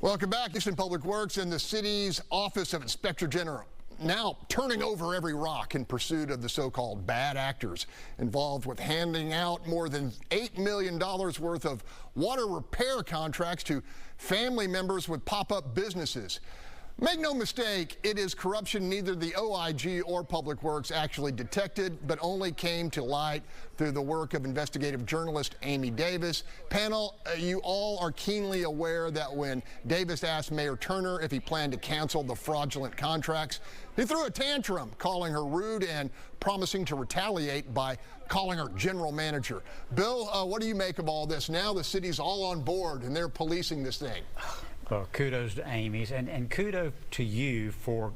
Welcome back. Houston Public Works and the city's Office of Inspector General now turning over every rock in pursuit of the so-called bad actors involved with handing out more than $8 million worth of water repair contracts to family members with pop-up businesses. Make no mistake, it is corruption neither the OIG or Public Works actually detected, but only came to light through the work of investigative journalist Amy Davis. Panel, you all are keenly aware that when Davis asked Mayor Turner if he planned to cancel the fraudulent contracts, he threw a tantrum, calling her rude and promising to retaliate by calling her general manager. Bill, what do you make of all this? Now the city's all on board and they're policing this thing. Well, kudos to Amy's and kudos to you for,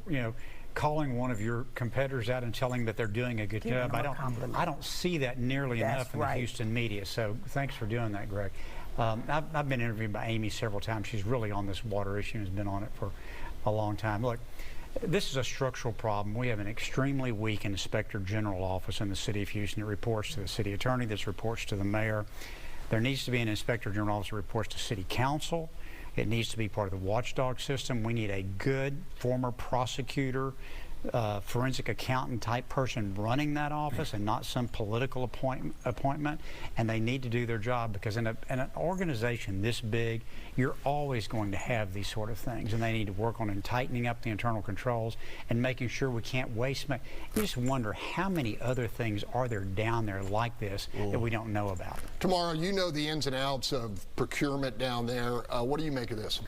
calling one of your competitors out and telling that they're doing a good job. I don't see that nearly enough in the Houston media, so thanks for doing that, Greg. I've been interviewed by Amy several times. She's really on this water issue and has been on it for a long time. Look, this is a structural problem. We have an extremely weak Inspector General office in the city of Houston. It reports to the city attorney, this reports to the mayor. There needs to be an Inspector General office that reports to City Council. It needs to be part of the watchdog system. We need a good former prosecutor, forensic accountant type person running that office and not some political appointment. And they need to do their job because in an organization this big, you're always going to have these sort of things. And they need to work on tightening up the internal controls and making sure we can't waste money. You just wonder how many other things are there down there like this that we don't know about. Tomorrow, you know the ins and outs of procurement down there. What do you make of this?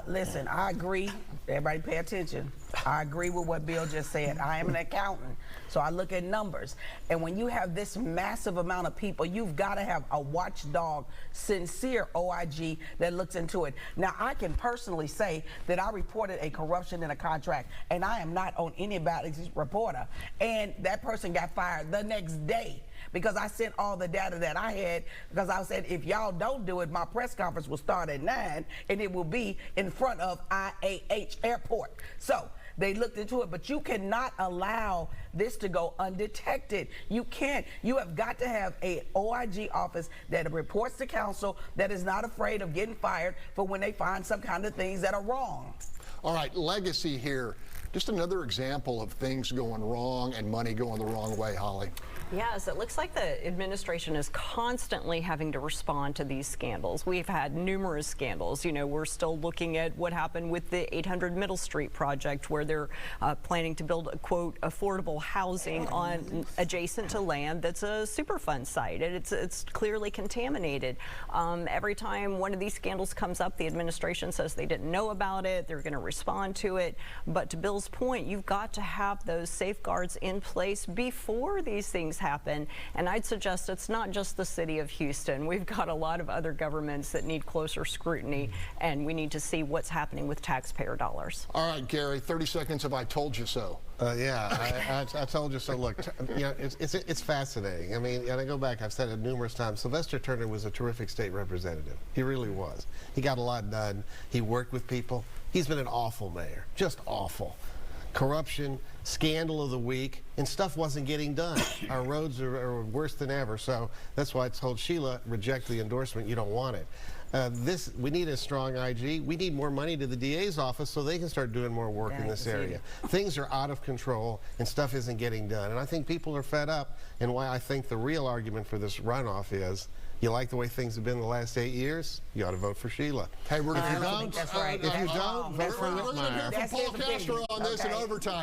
Listen, I agree. Everybody pay attention. I agree with what Bill just said. I am an accountant, so I look at numbers. And when you have this massive amount of people, you've got to have a watchdog, sincere OIG that looks into it. Now, I can personally say that I reported a corruption in a contract, and I am not on anybody's reporter. And that person got fired the next day because I sent all the data that I had, because I said, if y'all don't do it, my press conference will start at 9, and it will be in front of IAH Airport. So they looked into it, but you cannot allow this to go undetected. You can't. You have got to have a OIG office that reports to council, that is not afraid of getting fired for when they find some kind of things that are wrong. All right, legacy here. Just another example of things going wrong and money going the wrong way, Holly. Yes, it looks like the administration is constantly having to respond to these scandals. We've had numerous scandals. We're still looking at what happened with the 800 Middle Street project, where they're planning to build, quote, affordable housing on adjacent to land that's a Superfund site, and it's clearly contaminated. Every time one of these scandals comes up, the administration says they didn't know about it, they're going to respond to it. But to Bill's point, you've got to have those safeguards in place before these things happen. And I'd suggest it's not just the city of Houston. We've got a lot of other governments that need closer scrutiny, and we need to see what's happening with taxpayer dollars. All right, Gary, 30 seconds of I told you so. Yeah, I told you so. Look, it's fascinating. I mean, and I go back, I've said it numerous times, Sylvester Turner was a terrific state representative. He really was. He got a lot done. He worked with people. He's been an awful mayor, just awful. Corruption, scandal of the week, and stuff wasn't getting done. Our roads are worse than ever, so that's why I told Sheila, reject the endorsement, you don't want it. We need a strong IG. We need more money to the DA's office so they can start doing more work in this area. Things are out of control and stuff isn't getting done, and I think people are fed up, and why I think the real argument for this runoff is, you like the way things have been the last 8 years, you ought to vote for Sheila. Hey, if you don't, That's right. If you don't, vote for we're going to hear from Paul Castro on this in overtime.